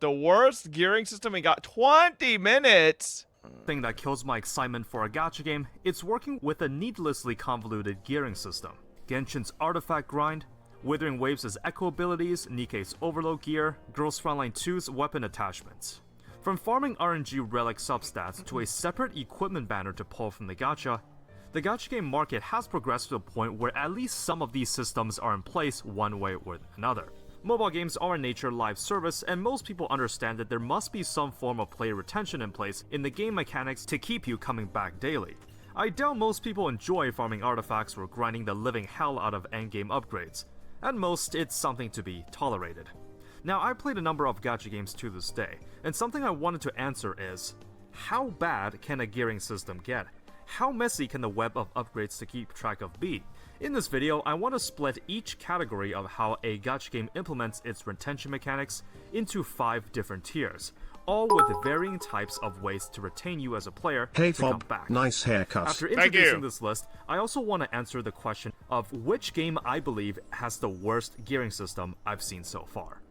The worst gearing system we got 20 minutes. Thing that kills my excitement for a gacha game, it's working with a needlessly convoluted gearing system. Genshin's artifact grind, Withering Waves' echo abilities, Nikkei's overload gear, Girls Frontline 2's weapon attachments. From farming RNG relic substats to a separate equipment banner to pull from the gacha game market has progressed to a point where at least some of these systems are in place one way or another. Mobile games are in nature live service, and most people understand that there must be some form of player retention in place in the game mechanics to keep you coming back daily. I doubt most people enjoy farming artifacts or grinding the living hell out of endgame upgrades. At most, it's something to be tolerated. Now, I played a number of gacha games to this day, and something I wanted to answer is, how bad can a gearing system get? How messy can the web of upgrades to keep track of be? In this video, I want to split each category of how a gacha game implements its retention mechanics into 5 different tiers, all with varying types of ways to retain you as a player Hey to come Fob, back. nice haircut. After introducing this list, I also want to answer the question of which game I believe has the worst gearing system I've seen so far.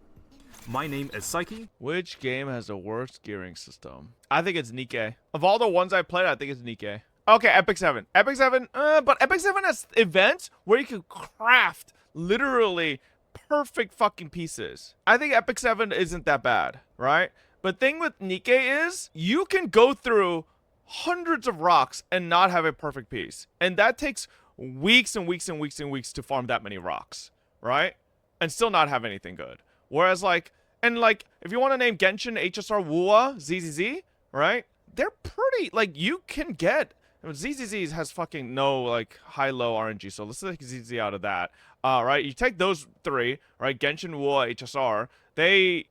My name is Psyche. Which game has the worst gearing system? I think it's Nikkei. Of all the ones I played, I think it's Nikkei. Okay, Epic 7. Epic 7, but Epic 7 has events where you can craft literally perfect fucking pieces. I think Epic 7 isn't that bad, right? But thing with Nikkei is you can go through hundreds of rocks and not have a perfect piece. And that takes weeks and weeks and weeks and weeks to farm that many rocks, right? And still not have anything good. Whereas if you want to name Genshin, HSR, WUA, ZZZ, right? They're pretty, you can get, ZZZ has fucking no, high-low RNG, so let's take ZZZ out of that. Right? You take those 3, right? Genshin, WUA, HSR,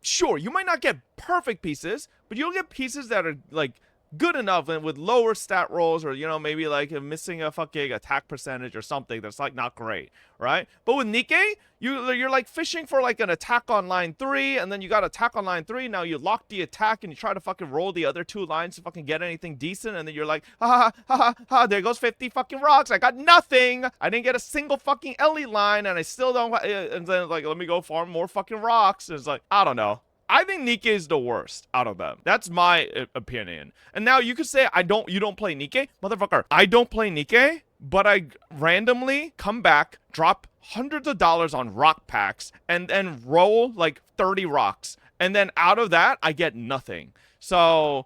sure, you might not get perfect pieces, but you'll get pieces that are, good enough and with lower stat rolls or, maybe missing a fucking attack percentage or something that's not great, right? But with Nikkei, you're fishing for an attack on line 3, and then you got attack on line 3, now you lock the attack and you try to fucking roll the other 2 lines to fucking get anything decent, and then you're like, ha ha ha ha, there goes 50 fucking rocks, I got nothing, I didn't get a single fucking Ellie line, and I still don't, and then let me go farm more fucking rocks, and it's I don't know. I think Nikkei is the worst out of them. That's my opinion. And now you could say you don't play Nikkei? Motherfucker, I don't play Nikkei, but I randomly come back, drop hundreds of dollars on rock packs, and then roll 30 rocks. And then out of that, I get nothing. So,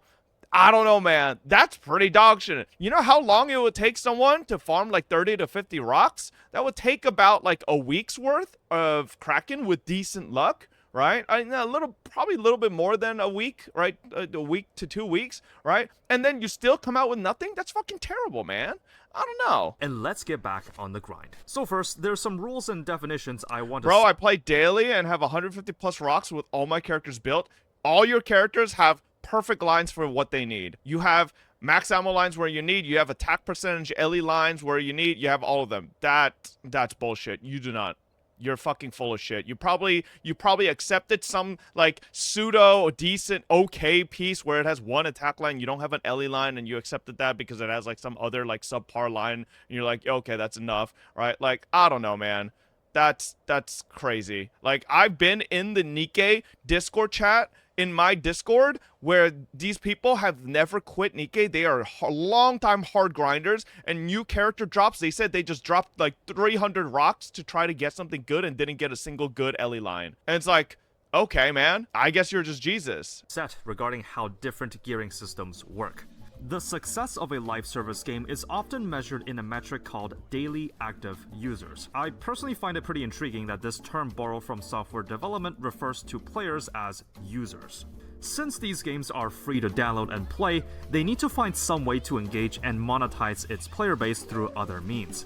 I don't know, man. That's pretty dog shit. You know how long it would take someone to farm 30 to 50 rocks? That would take about a week's worth of Kraken with decent luck. Right? Probably a little bit more than a week, right? A week to 2 weeks, right? And then you still come out with nothing? That's fucking terrible, man. I don't know. And let's get back on the grind. So first, there's some rules and definitions I want to... Bro, I play daily and have 150 plus rocks with all my characters built. All your characters have perfect lines for what they need. You have max ammo lines where you need, you have attack percentage Ellie lines where you need, you have all of them. That's bullshit. You do not. You're fucking full of shit. You probably accepted some pseudo decent okay piece where it has 1 attack line, you don't have an Ellie line, and you accepted that because it has some other subpar line, and you're okay, that's enough, right? I don't know, man. That's crazy. I've been in the Nikkei Discord chat in my Discord where these people have never quit Nikkei. They are long-time hard grinders, and new character drops, they said they just dropped 300 rocks to try to get something good and didn't get a single good Ellie line. And it's okay, man, I guess you're just Jesus. Set regarding how different gearing systems work. The success of a live service game is often measured in a metric called daily active users. I personally find it pretty intriguing that this term borrowed from software development refers to players as users. Since these games are free to download and play, they need to find some way to engage and monetize its player base through other means.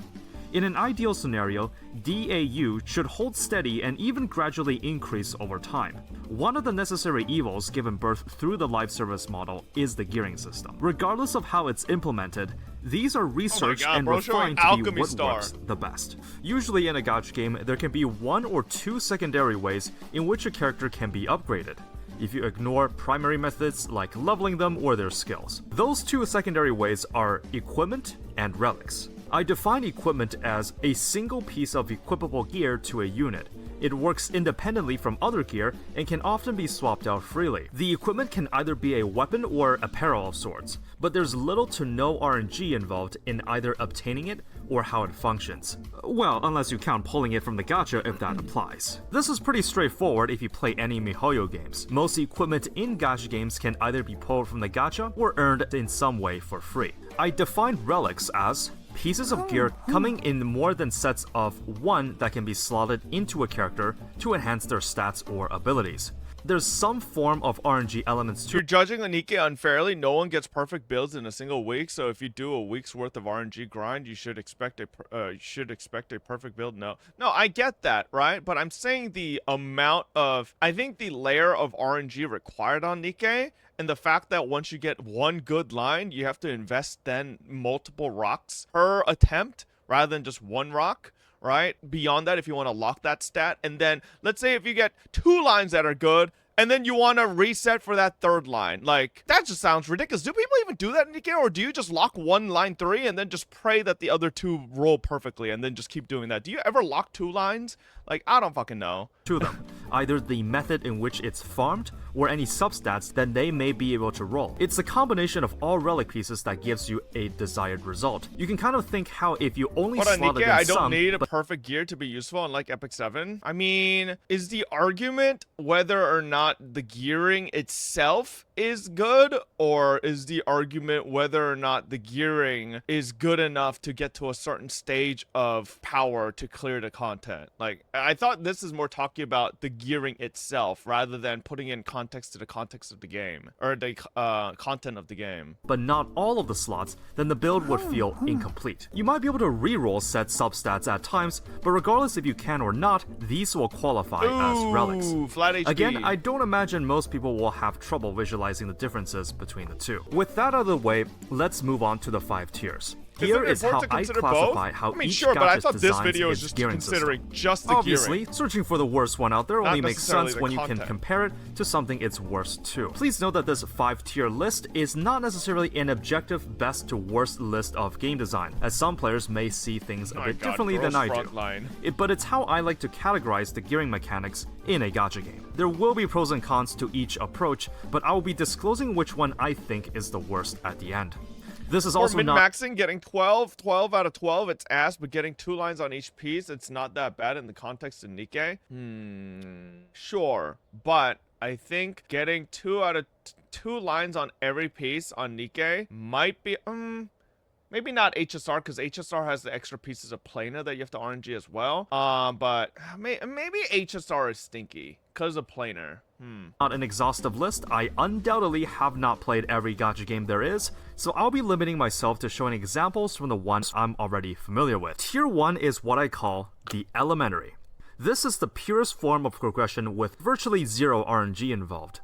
In an ideal scenario, DAU should hold steady and even gradually increase over time. One of the necessary evils given birth through the live service model is the gearing system. Regardless of how it's implemented, these are researched and refined to be what works the best. Usually in a gacha game, there can be 1 or 2 secondary ways in which a character can be upgraded, if you ignore primary methods like leveling them or their skills. Those 2 secondary ways are equipment and relics. I define equipment as a single piece of equipable gear to a unit, It works independently from other gear and can often be swapped out freely. The equipment can either be a weapon or apparel of sorts, but there's little to no RNG involved in either obtaining it or how it functions. Well, unless you count pulling it from the gacha if that applies. This is pretty straightforward if you play any MiHoYo games. Most equipment in gacha games can either be pulled from the gacha or earned in some way for free. I define relics as pieces of gear coming in more than sets of one that can be slotted into a character to enhance their stats or abilities. There's some form of RNG elements too. You're judging the Nikke unfairly. No one gets perfect builds in a single week, so if you do a week's worth of RNG grind, you should expect a perfect build. No, I get that, right? But I'm saying the amount of, I think the layer of RNG required on Nikke, and the fact that once you get one good line, you have to invest then multiple rocks per attempt rather than just one rock, right? Beyond that, if you want to lock that stat, and then let's say if you get 2 lines that are good, and then you want to reset for that 3rd line. Like, that just sounds ridiculous. Do people even do that in Nikke, or do you just lock one line 3 and then just pray that the other 2 roll perfectly and then just keep doing that? Do you ever lock 2 lines? Like, I don't fucking know. To them, either the method in which it's farmed or any substats that they may be able to roll. It's a combination of all relic pieces that gives you a desired result. You can kind of think how if you only But on slotted Nikke, in I don't some, need a perfect gear to be useful, unlike Epic 7. I mean, is the argument whether or not the gearing itself is good, or is the argument whether or not the gearing is good enough to get to a certain stage of power to clear the content? Like, I thought this is more talking about the gearing itself rather than putting in context to the context of the game, or the content of the game. but not all of the slots, then the build would feel incomplete. You might be able to reroll said substats at times, but regardless if you can or not, these will qualify as relics. Ooh, flat HP. Again, I don't imagine most people will have trouble visualizing the differences between the two. With that out of the way, let's move on to the 5 tiers. Here it is how important to I consider classify both? how I mean, each sure, but I gacha thought this designs video is its just gearing considering system. just the Obviously, gearing. searching for the worst one out there Not only makes necessarily sense the when you content. can compare it to something it's worst to. Please note that this 5-tier list is not necessarily an objective best to worst list of game design, as some players may see things a My bit God, differently than girls I front do. line. But it's how I like to categorize the gearing mechanics in a gacha game. There will be pros and cons to each approach, but I will be disclosing which one I think is the worst at the end. This is Or also not min-maxing, getting 12 out of 12, it's ass, but getting 2 lines on each piece, it's not that bad in the context of Nikke. Sure, but I think getting 2 out of 2 lines on every piece on Nikke might be, maybe not HSR, because HSR has the extra pieces of planar that you have to RNG as well. But maybe HSR is stinky because of planar. not an exhaustive list. I undoubtedly have not played every gacha game there is, so I'll be limiting myself to showing examples from the ones I'm already familiar with. Tier 1 is what I call the elementary. This is the purest form of progression with virtually zero RNG involved.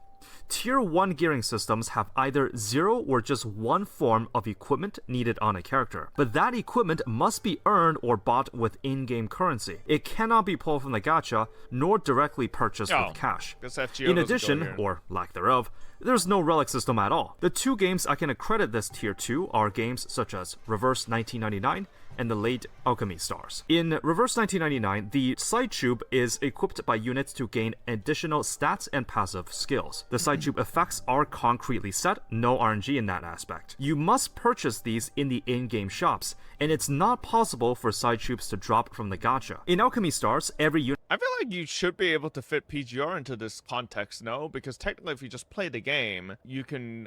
Tier 1 gearing systems have either 0 or just one form of equipment needed on a character, but that equipment must be earned or bought with in-game currency. It cannot be pulled from the gacha, nor directly purchased with cash. Guess FGO In doesn't go addition, here. or lack thereof, there's no relic system at all. The 2 games I can accredit this tier 2 are games such as Reverse 1999 and the late Alchemy Stars. In Reverse 1999, the side tube is equipped by units to gain additional stats and passive skills. The side tube effects are concretely set, no RNG in that aspect. You must purchase these in the in-game shops, and it's not possible for side tubes to drop from the gacha. In Alchemy Stars, every unit I feel like you should be able to fit PGR into this context, no? Because technically, if you just play the game, you can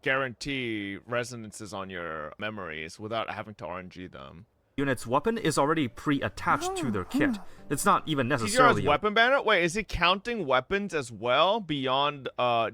guarantee resonances on your memories without having to RNG them. unit's weapon is already pre-attached to their kit. It's not even PGR has necessarily weapon banner? Wait, is he counting weapons as well beyond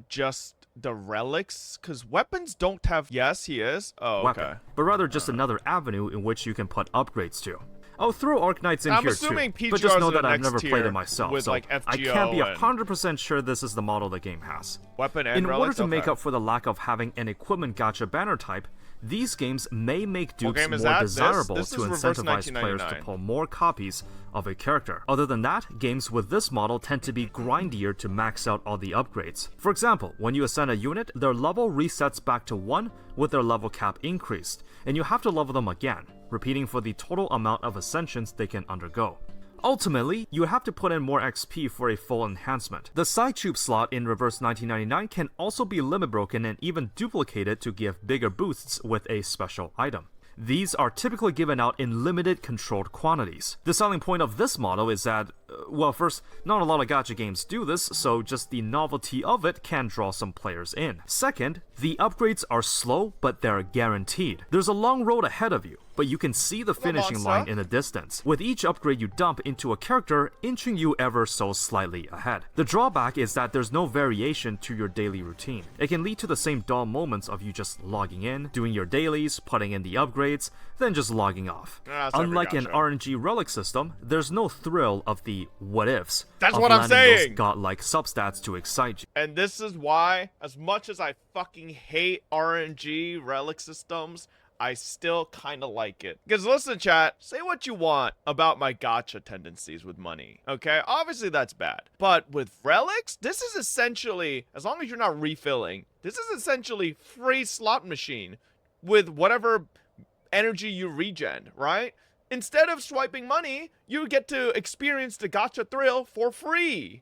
just the relics? Because weapons don't have... Yes, he is. Oh, weapon, okay. but rather just another avenue in which you can put upgrades to. I'll throw Arknights in I'm here assuming too, PGR but just is know the that I've next never played tier it myself, with, so like, I can't be FGO 100% sure this is the model the game has. Weapon and In order relics? to make Okay. up for the lack of having an equipment gacha banner type, these games may make dupes game is more that? desirable This to is Reverse incentivize players to 1999. pull more copies of a character. Other than that, games with this model tend to be grindier to max out all the upgrades. For example, when you ascend a unit, their level resets back to 1 with their level cap increased, and you have to level them again, repeating for the total amount of ascensions they can undergo. Ultimately, you have to put in more XP for a full enhancement. The side tube slot in Reverse 1999 can also be limit broken and even duplicated to give bigger boosts with a special item. These are typically given out in limited controlled quantities. The selling point of this model is that, well, first, not a lot of gacha games do this, so just the novelty of it can draw some players in. Second, the upgrades are slow, but they're guaranteed. There's a long road ahead of you, but you can see the finishing line in the distance, with each upgrade you dump into a character inching you ever so slightly ahead. The drawback is that there's no variation to your daily routine. It can lead to the same dull moments of you just logging in, doing your dailies, putting in the upgrades, then just logging off. Unlike an RNG relic system, there's no thrill of the what-ifs. That's what I'm saying! Those godlike substats to excite you. And this is why, as much as I fucking hate RNG relic systems, I still kind of like it. Because listen, chat, say what you want about my gacha tendencies with money, okay? Obviously, that's bad. But with relics, this is essentially, as long as you're not refilling, this is essentially free slot machine with whatever energy you regen, right? Instead of swiping money, you get to experience the gacha thrill for free.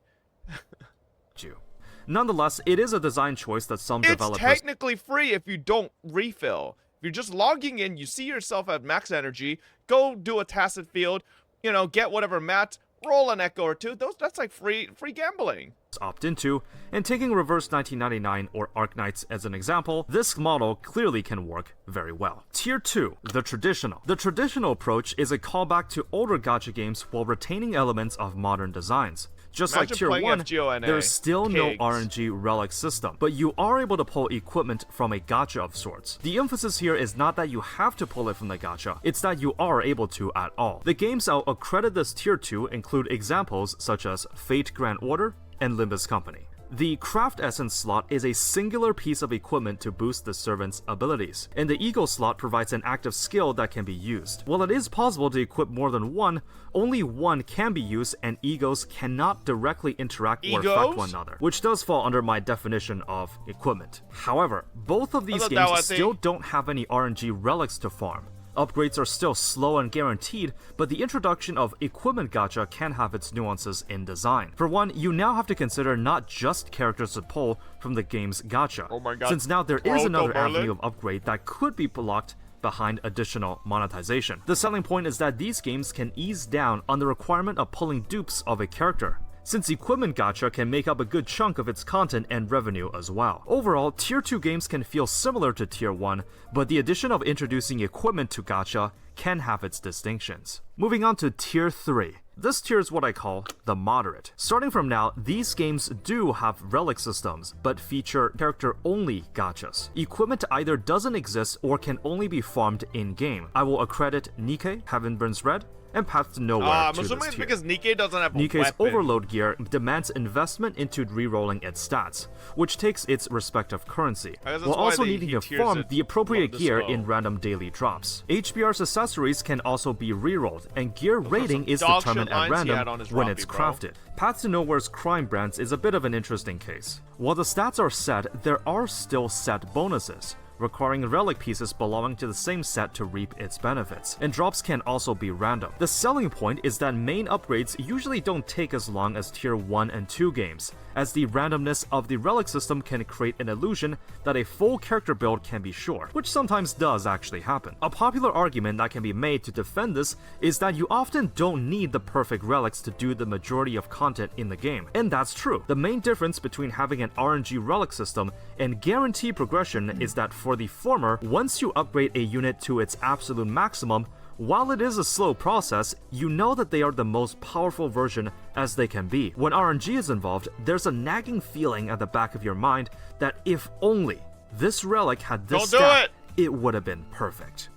Nonetheless, it is a design choice that some developers... It's technically free if you don't refill. If you're just logging in, you see yourself at max energy, go do a tacit field, you know, get whatever mat, roll an echo or two. That's like free gambling. Opt into, and taking Reverse 1999 or Arknights as an example, this model clearly can work very well. Tier 2, the traditional. The traditional approach is a callback to older gacha games while retaining elements of modern designs. Just like Tier 1, there's still no RNG relic system, but you are able to pull equipment from a gacha of sorts. The emphasis here is not that you have to pull it from the gacha, it's that you are able to at all. The games I'll accredit this Tier 2 include examples such as Fate Grand Order and Limbus Company. The Craft Essence slot is a singular piece of equipment to boost the servant's abilities, and the Ego slot provides an active skill that can be used. While it is possible to equip more than one, only one can be used and Egos cannot directly interact or affect one another, which does fall under my definition of equipment. However, both of these games still don't have any RNG relics to farm. Upgrades are still slow and guaranteed, but the introduction of equipment gacha can have its nuances in design. For one, you now have to consider not just characters to pull from the game's gacha, since now there is another avenue of upgrade that could be blocked behind additional monetization. The selling point is that these games can ease down on the requirement of pulling dupes of a character, since equipment gacha can make up a good chunk of its content and revenue as well. Overall, Tier 2 games can feel similar to Tier 1, but the addition of introducing equipment to gacha can have its distinctions. Moving on to Tier 3. This tier is what I call the moderate. Starting from now, these games do have relic systems, but feature character-only gachas. Equipment either doesn't exist or can only be farmed in-game. I will accredit Nikke, Heaven Burns Red, and Path to Nowhere I'm to assuming this it's tier. because Nikke doesn't have a Nikke's weapon. overload gear demands investment into rerolling its stats, which takes its respective currency, while also needing to farm the appropriate gear in random daily drops. HBR's accessories can also be rerolled, and gear rating is determined at random when it's crafted. Path to Nowhere's Crime Brands is a bit of an interesting case. While the stats are set, there are still set bonuses, requiring relic pieces belonging to the same set to reap its benefits, and drops can also be random. The selling point is that main upgrades usually don't take as long as Tier 1 and 2 games, as the randomness of the relic system can create an illusion that a full character build can be sure, which sometimes does actually happen. A popular argument that can be made to defend this is that you often don't need the perfect relics to do the majority of content in the game, and that's true. The main difference between having an RNG relic system and guaranteed progression is that for the former, once you upgrade a unit to its absolute maximum, while it is a slow process, you know that they are the most powerful version as they can be. When RNG is involved, there's a nagging feeling at the back of your mind that if only this relic had this stat, it would have been perfect.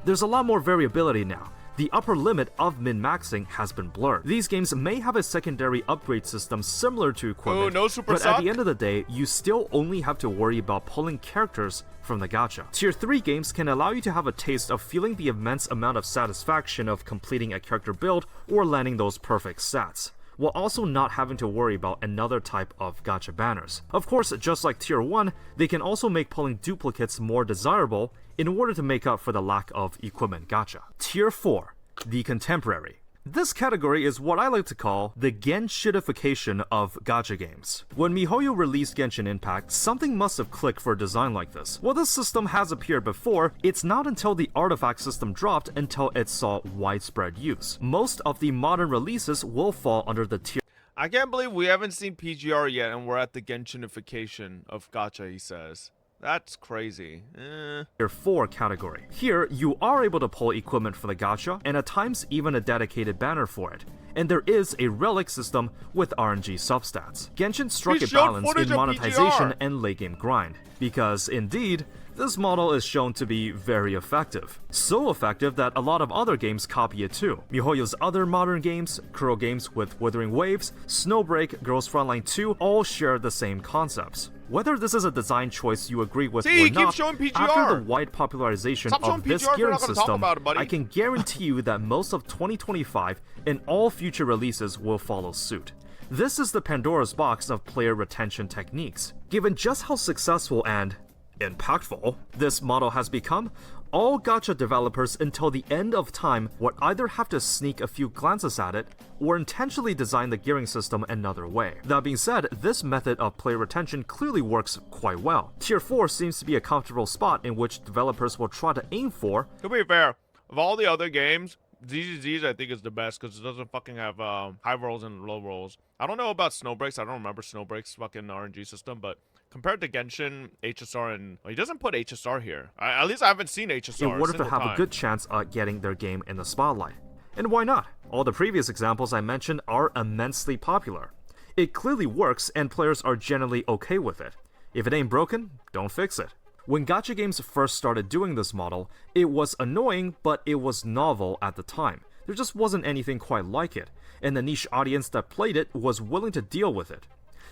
There's a lot more variability now. The upper limit of min-maxing has been blurred. These games may have a secondary upgrade system similar to equipment, but at the end of the day, you still only have to worry about pulling characters from the gacha. Tier 3 games can allow you to have a taste of feeling the immense amount of satisfaction of completing a character build or landing those perfect stats, while also not having to worry about another type of gacha banners. Of course, just like Tier 1, they can also make pulling duplicates more desirable in order to make up for the lack of equipment gacha. Tier 4, the contemporary. This category is what I like to call the Genshinification of gacha games. When MiHoYo released Genshin Impact, something must have clicked for a design like this. While this system has appeared before, it's not until the artifact system dropped until it saw widespread use. Most of the modern releases will fall under the tier I can't believe we haven't seen PGR yet and we're at the Genshinification of gacha, he says. That's crazy. Tier 4 category. Here, you are able to pull equipment for the gacha, and at times even a dedicated banner for it. And there is a relic system with RNG substats. Genshin struck a balance in monetization and late game grind, because indeed, this model is shown to be very effective. So effective that a lot of other games copy it too. MiHoYo's other modern games, Kuro games with Withering Waves, Snowbreak, Girls Frontline 2 all share the same concepts. Whether this is a design choice you agree with or not, after the wide popularization of this gearing system, I can guarantee you that most of 2025 and all future releases will follow suit. This is the Pandora's box of player retention techniques. Given just how successful and impactful this model has become, all gacha developers until the end of time would either have to sneak a few glances at it or intentionally design the gearing system another way. That being said, this method of player retention clearly works quite well. Tier 4 seems to be a comfortable spot in which developers will try to aim for. To be fair, of all the other games, ZZZ's I think is the best because it doesn't fucking have high rolls and low rolls. I don't know about Snowbreaks. I don't remember Snowbreaks' fucking RNG system, but compared to Genshin, HSR, and he doesn't put HSR here. At least I haven't seen HSR. In order to have a good chance at getting their game in the spotlight. And why not? All the previous examples I mentioned are immensely popular. It clearly works and players are generally okay with it. If it ain't broken, don't fix it. When gacha games first started doing this model, it was annoying, but it was novel at the time. There just wasn't anything quite like it, and the niche audience that played it was willing to deal with it.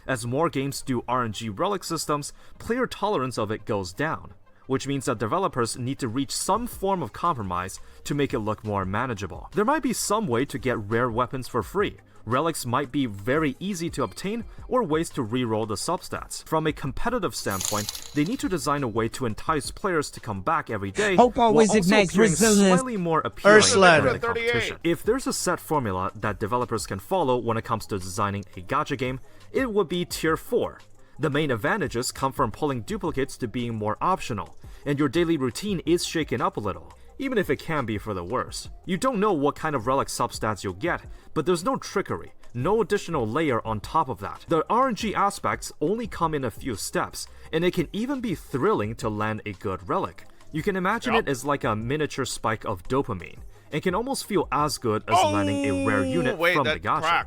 As more games do RNG relic systems, player tolerance of it goes down, which means that developers need to reach some form of compromise to make it look more manageable. There might be some way to get rare weapons for free. Relics might be very easy to obtain, or ways to reroll the substats. From a competitive standpoint, they need to design a way to entice players to come back every day, while also appearing slightly more appealing than the competition. If there's a set formula that developers can follow when it comes to designing a gacha game, it would be Tier 4. The main advantages come from pulling duplicates to being more optional, and your daily routine is shaken up a little, even if it can be for the worse. You don't know what kind of relic substats you'll get, but there's no trickery, no additional layer on top of that. The RNG aspects only come in a few steps, and it can even be thrilling to land a good relic. You can imagine it as like a miniature spike of dopamine, and can almost feel as good as landing a rare unit from the gacha.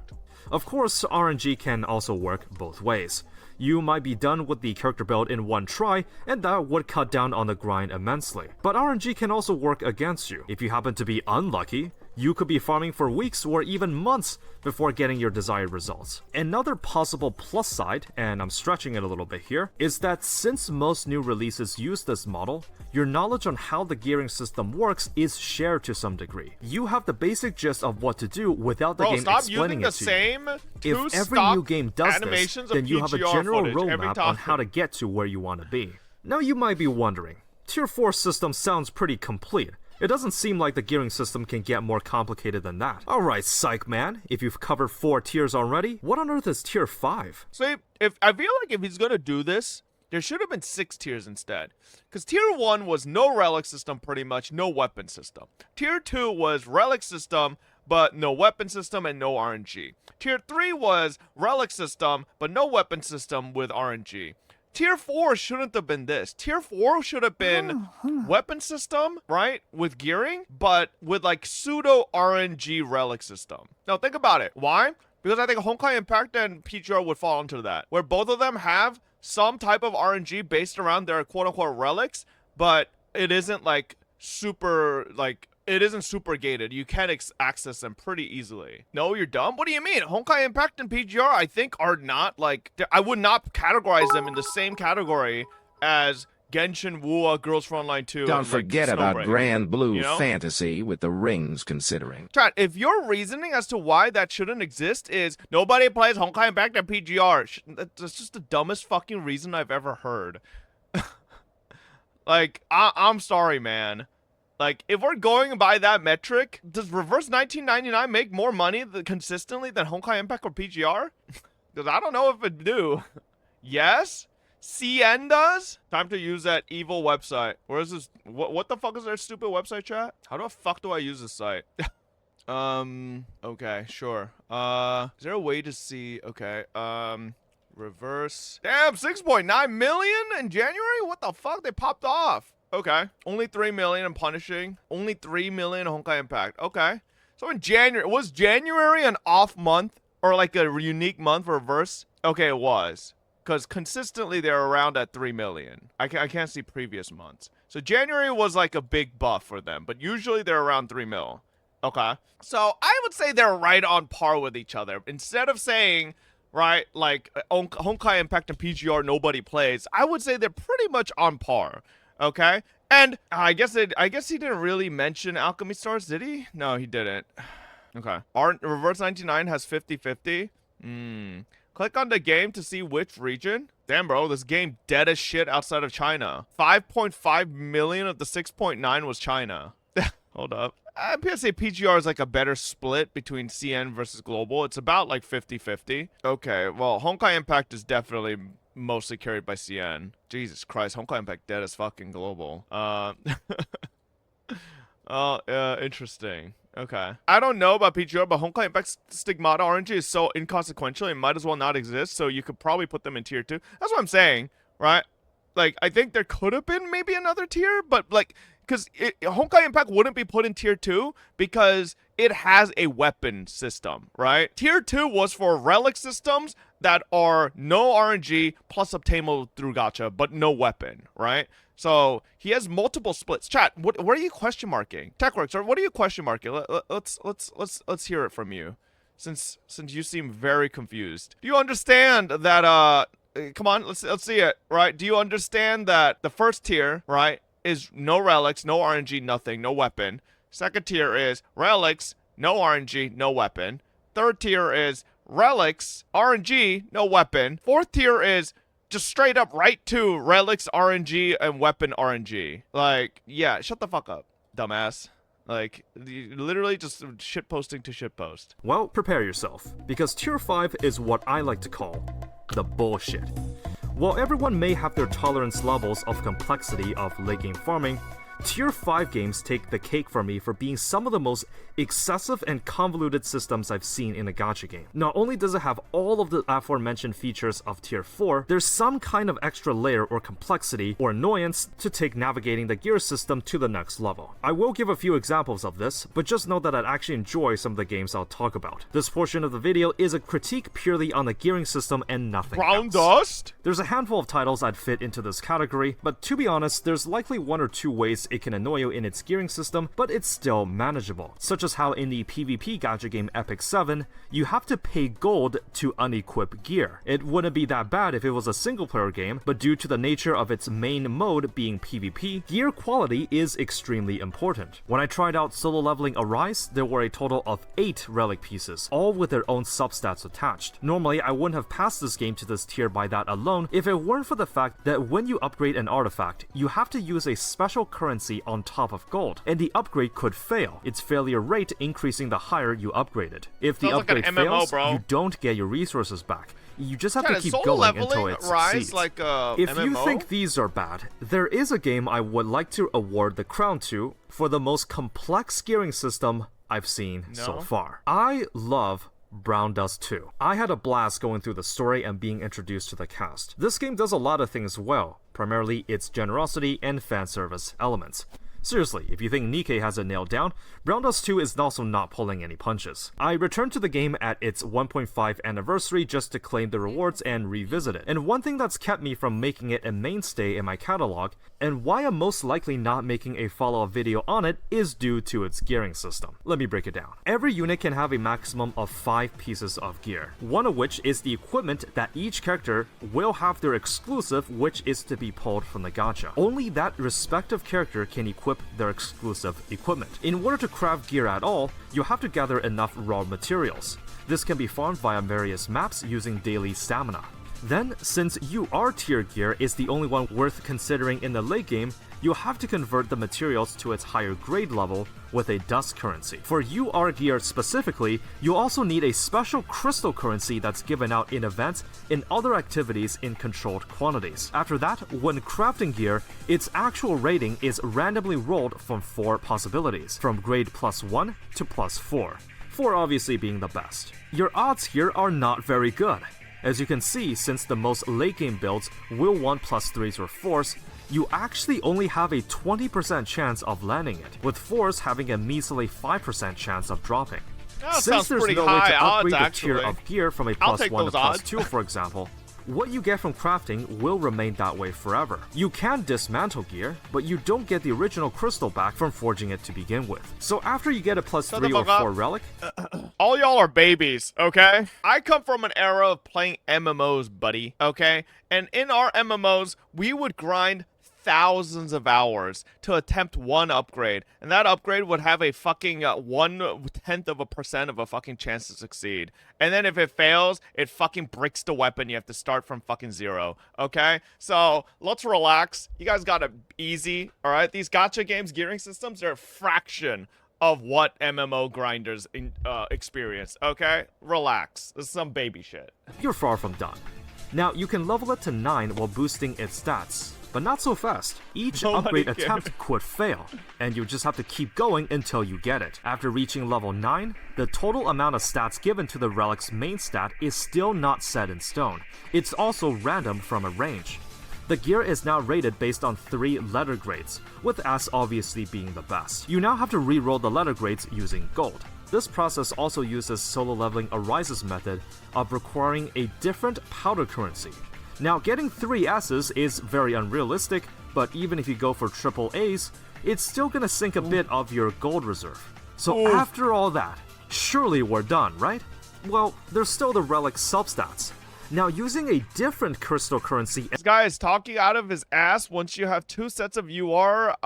Of course, RNG can also work both ways. You might be done with the character build in one try, and that would cut down on the grind immensely. But RNG can also work against you. If you happen to be unlucky, you could be farming for weeks or even months before getting your desired results. Another possible plus side, and I'm stretching it a little bit here, is that since most new releases use this model, your knowledge on how the gearing system works is shared to some degree. You have the basic gist of what to do without the game explaining it to you. If every new game does this, then you have a general roadmap on how to get to where you want to be. Now you might be wondering, Tier 4 system sounds pretty complete. It doesn't seem like the gearing system can get more complicated than that. Alright, psych man, if you've covered 4 tiers already, what on earth is Tier 5? See, I feel like if he's gonna do this, there should have been 6 tiers instead. Because Tier 1 was no relic system pretty much, no weapon system. Tier 2 was relic system, but no weapon system and no RNG. Tier 3 was relic system, but no weapon system with RNG. Tier 4 shouldn't have been this. Tier 4 should have been weapon system, right? With gearing, but with like pseudo RNG relic system. Now think about it. Why? Because I think Honkai Impact and PGR would fall into that. Where both of them have some type of RNG based around their quote-unquote relics, but it isn't like super, like, it isn't super gated. You can access them pretty easily. No, you're dumb? What do you mean? Honkai Impact and PGR, I think, are not like... I would not categorize them in the same category as Genshin, Wua, Girls Frontline 2. Don't and, forget like, about Grand Blue you know? Fantasy with the rings considering. Chat, if your reasoning as to why that shouldn't exist is nobody plays Honkai Impact and PGR, that's just the dumbest fucking reason I've ever heard. Like, I'm sorry, man. Like, if we're going by that metric, does Reverse 1999 make more money consistently than Honkai Impact or PGR? Because I don't know if it do. Yes? CN does? Time to use that evil website. Where is this? What the fuck is their stupid website, chat? How the fuck do I use this site? Okay, sure. Is there a way to see? Okay, reverse. Damn, 6.9 million in January? What the fuck? They popped off. Okay. Only 3 million in Punishing. Only 3 million Honkai Impact. Okay. So in January, was January an off month? Or like a unique month for Reverse? Okay, it was. Because consistently they're around at 3 million. I can't see previous months. So January was like a big buff for them. But usually they're around 3 mil. Okay. So I would say they're right on par with each other. Instead of saying, right, like Honkai Impact and PGR nobody plays, I would say they're pretty much on par. Okay, and I guess he didn't really mention Alchemy Stars, did he? No, he didn't. Okay, our Reverse 99 has 50-50. Click on the game to see which region. Damn, bro, this game dead as shit outside of China. 5.5 million of the 6.9 was China. Hold up. I'm gonna say PGR is like a better split between CN versus global. It's about like 50-50. Okay, well, Honkai Impact is definitely mostly carried by CN. Jesus Christ, Honkai Impact dead as fucking global. Interesting. Okay. I don't know about PGR, but Honkai Impact Stigmata RNG is so inconsequential, it might as well not exist, so you could probably put them in tier 2. That's what I'm saying, right? Like, I think there could have been maybe another tier, but like, because Honkai Impact wouldn't be put in tier 2 because it has a weapon system, right? Tier 2 was for relic systems that are no RNG plus obtainable through gacha, but no weapon, right? So he has multiple splits. Chat, what are you question marking? TechWorks, or what are you question marking? Let's hear it from you, since you seem very confused. Do you understand that? Come on, let's see it, right? Do you understand that the first tier, right, is no relics, no RNG, nothing, no weapon. Second tier is relics, no RNG, no weapon. Third tier is relics, RNG, no weapon. Fourth tier is just straight up right to relics, RNG, and weapon RNG. Like, yeah, shut the fuck up, dumbass. Like, literally just shit posting to shit post. Well, prepare yourself, because tier 5 is what I like to call the bullshit. While everyone may have their tolerance levels of complexity of late game farming, Tier 5 games take the cake for me for being some of the most excessive and convoluted systems I've seen in a gacha game. Not only does it have all of the aforementioned features of Tier 4, there's some kind of extra layer or complexity or annoyance to take navigating the gear system to the next level. I will give a few examples of this, but just know that I'd actually enjoy some of the games I'll talk about. This portion of the video is a critique purely on the gearing system and nothing Brown else. Dust? There's a handful of titles I'd fit into this category, but to be honest, there's likely one or two ways it can annoy you in its gearing system, but it's still manageable. Such as how in the PvP gacha game Epic 7, you have to pay gold to unequip gear. It wouldn't be that bad if it was a single player game, but due to the nature of its main mode being PvP, gear quality is extremely important. When I tried out solo leveling Arise, there were a total of 8 relic pieces, all with their own substats attached. Normally, I wouldn't have passed this game to this tier by that alone if it weren't for the fact that when you upgrade an artifact, you have to use a special currency on top of gold, and the upgrade could fail, its failure rate increasing the higher you upgraded. If the Sounds like upgrade an MMO, fails, bro. you don't get your resources back. You just have Chat, to is keep solo going leveling until it Rise succeeds. like If MMO? you think these are bad, there is a game I would like to award the crown to for the most complex gearing system I've seen so No? far. I love Brown Dust 2. I had a blast going through the story and being introduced to the cast. This game does a lot of things well, primarily its generosity and fan service elements. Seriously, if you think Nikkei has it nailed down, Brown Dust 2 is also not pulling any punches. I returned to the game at its 1.5 anniversary just to claim the rewards and revisit it. And one thing that's kept me from making it a mainstay in my catalog, and why I'm most likely not making a follow-up video on it, is due to its gearing system. Let me break it down. Every unit can have a maximum of 5 pieces of gear, one of which is the equipment that each character will have their exclusive, which is to be pulled from the gacha. Only that respective character can equip their exclusive equipment. In order to craft gear at all, you have to gather enough raw materials. This can be farmed via various maps using daily stamina. Then, since UR tier gear is the only one worth considering in the late game, you'll have to convert the materials to its higher grade level with a dust currency. For UR gear specifically, you'll also need a special crystal currency that's given out in events and other activities in controlled quantities. After that, when crafting gear, its actual rating is randomly rolled from 4 possibilities, from grade +1 to +4, 4 obviously being the best. Your odds here are not very good. As you can see, since the most late game builds will want +3s or 4s, you actually only have a 20% chance of landing it, with 4s having a measly 5% chance of dropping. That Since sounds there's pretty no way high to odds, upgrade the tier actually. of gear from a I'll take +1 to those odds. +2, for example, what you get from crafting will remain that way forever. You can dismantle gear, but you don't get the original crystal back from forging it to begin with. So after you get a +3 or 4 relic, All y'all are babies, okay? I come from an era of playing MMOs, buddy, okay? And in our MMOs, we would grind thousands of hours to attempt one upgrade, and that upgrade would have a fucking 0.1% of a fucking chance to succeed. And then if it fails, it fucking bricks the weapon. You have to start from fucking 0. Okay, so let's relax. You guys got it easy. All right, these gacha games gearing systems are a fraction of what MMO grinders experience. Okay, relax. This is some baby shit. you're far from done. Now, you can level it to 9 while boosting its stats, but not so fast. Each Nobody upgrade cares. attempt could fail, and you just have to keep going until you get it. After reaching level 9, the total amount of stats given to the relic's main stat is still not set in stone. It's also random from a range. The gear is now rated based on 3 letter grades, with S obviously being the best. You now have to re-roll the letter grades using gold. This process also uses solo leveling Arise's method of requiring a different powder currency. Now, getting 3 S's is very unrealistic, but even if you go for triple A's, it's still gonna sink a bit of your gold reserve. So after all that, surely we're done, right? Well, there's still the relic substats. Now, using a different crystal currency, This guy is talking out of his ass. Once you have 2 sets of UR,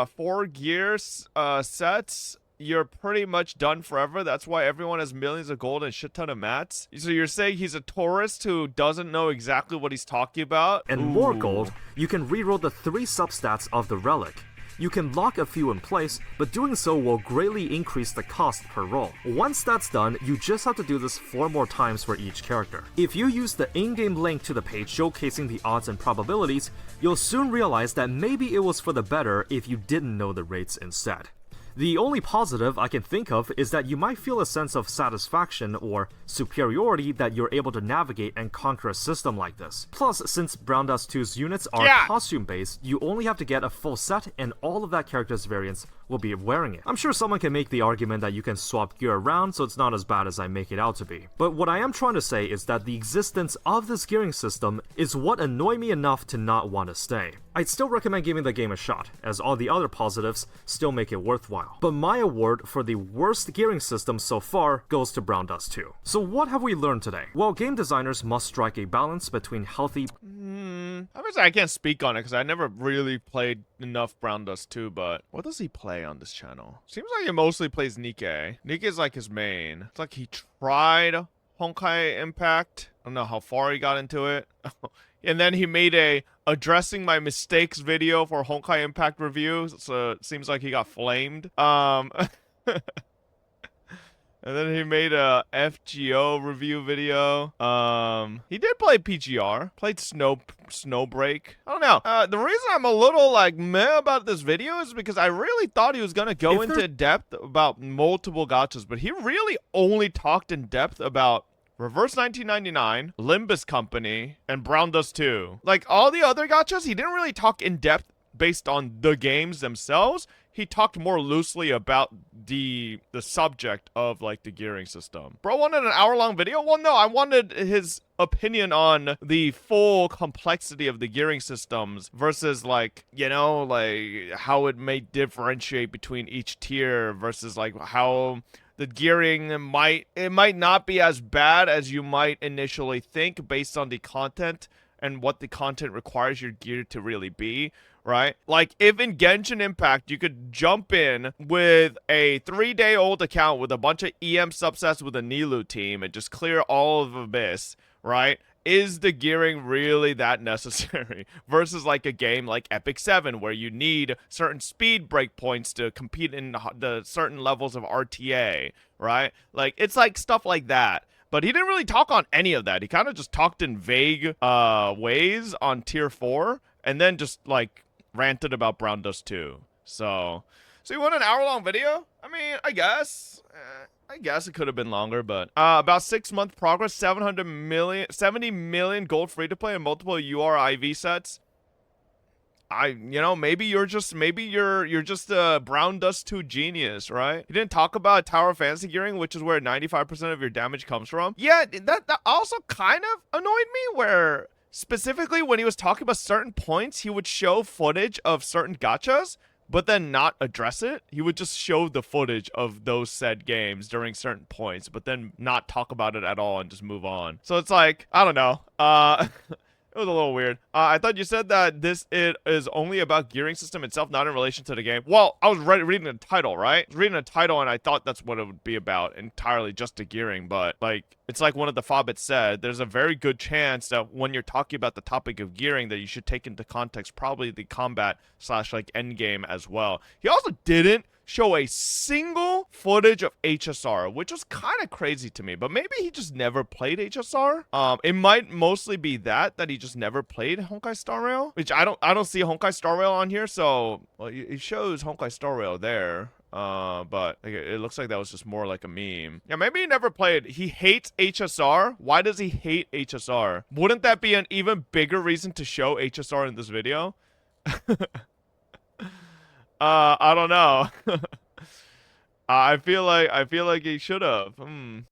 4 gears sets, you're pretty much done forever. That's why everyone has millions of gold and a shit ton of mats. So you're saying he's a tourist who doesn't know exactly what he's talking about? and more gold, you can reroll the 3 substats of the relic. You can lock a few in place, but doing so will greatly increase the cost per roll. Once that's done, you just have to do this 4 more times for each character. If you use the in-game link to the page showcasing the odds and probabilities, you'll soon realize that maybe it was for the better if you didn't know the rates instead. The only positive I can think of is that you might feel a sense of satisfaction or superiority that you're able to navigate and conquer a system like this. Plus, since Brown Dust 2's units are costume-based, you only have to get a full set and all of that character's variants will be wearing it. I'm sure someone can make the argument that you can swap gear around, so it's not as bad as I make it out to be. But what I am trying to say is that the existence of this gearing system is what annoyed me enough to not want to stay. I'd still recommend giving the game a shot, as all the other positives still make it worthwhile. But my award for the worst gearing system so far goes to Brown Dust 2. So what have we learned today? Well, game designers must strike a balance between healthy Obviously, I can't speak on it because I never really played enough Brown Dust 2, but what does he play on this channel? Seems like he mostly plays Nikke. Nikke is like his main. It's like he tried Honkai Impact. I don't know how far he got into it. And then he made a addressing my mistakes video for Honkai Impact review, so it seems like he got flamed. And then he made a FGO review video. He did play PGR, played Snowbreak. I don't know. The reason I'm a little like meh about this video is because I really thought he was gonna go into depth about multiple gachas, but he really only talked in depth about Reverse 1999, Limbus Company, and Brown Dust 2. Like all the other gachas, he didn't really talk in depth based on the games themselves. He talked more loosely about the subject of like the gearing system. Bro wanted an hour-long video? Well, no, I wanted his opinion on the full complexity of the gearing systems versus like, you know, like how it may differentiate between each tier versus like how the gearing might not be as bad as you might initially think based on the content and what the content requires your gear to really be, right? Like, if in Genshin Impact, you could jump in with a 3-day-old account with a bunch of EM subsets with a Nilu team and just clear all of Abyss, right? is the gearing really that necessary versus like a game like Epic 7 where you need certain speed breakpoints to compete in the certain levels of RTA, right? Like it's like stuff like that. But he didn't really talk on any of that. He kind of just talked in vague ways on tier 4 and then just like ranted about Brown Dust 2. So you want an hour-long video? I mean, I guess. I guess it could have been longer, but about 6-month progress, 70 million gold free to play and multiple URIV sets. Maybe you're just a Brown Dust 2 genius, right? You didn't talk about Tower Fantasy gearing, which is where 95% of your damage comes from. Yeah, that also kind of annoyed me, where specifically when he was talking about certain points, he would show footage of certain gachas, but then not address it. He would just show the footage of those said games during certain points, but then not talk about it at all and just move on. So it's like, I don't know. It was a little weird. I thought you said that it is only about gearing system itself, not in relation to the game. Well, I was reading the title, right? I was reading the title, and I thought that's what it would be about, entirely just the gearing. But, like, it's like one of the Fobbits said, there's a very good chance that when you're talking about the topic of gearing, that you should take into context probably the combat / like endgame as well. He also didn't show a single footage of HSR, which was kind of crazy to me, but maybe he just never played HSR. It might mostly be that he just never played Honkai Star Rail, which I don't see Honkai Star Rail on here, so well, it shows Honkai Star Rail there. But it looks like that was just more like a meme. Yeah, maybe he never played. He hates HSR. Why does he hate HSR? Wouldn't that be an even bigger reason to show HSR in this video? I don't know. I feel like he should have.